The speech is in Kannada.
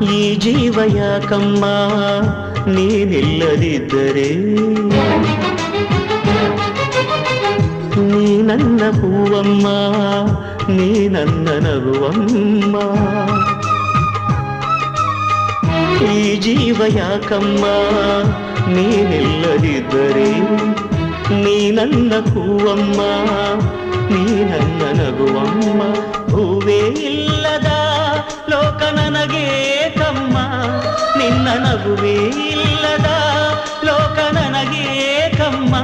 ಈ ಜೀವ ಯಾಕಮ್ಮ ನೀನಿಲ್ಲದಿದ್ದರೆ ನೀ ನನ್ನ ಹೂವಮ್ಮ ನೀ ನನ್ನ ನಗುವಮ್ಮ ಈ ಜೀವ ಯಾಕಮ್ಮ ನೀನಿಲ್ಲದಿದ್ದರೆ ನೀ ನನ್ನ ಹೂವಮ್ಮ ನೀ ನನ್ನ ನಗುವಮ್ಮ ಹೂವೇ ಇಲ್ಲದ ಲೋಕ ನನಗೆ ಕಮ್ಮ ನಿನ್ನ ನಗುವೇ ಇಲ್ಲದ ಲೋಕ ನನಗೆ ಕಮ್ಮ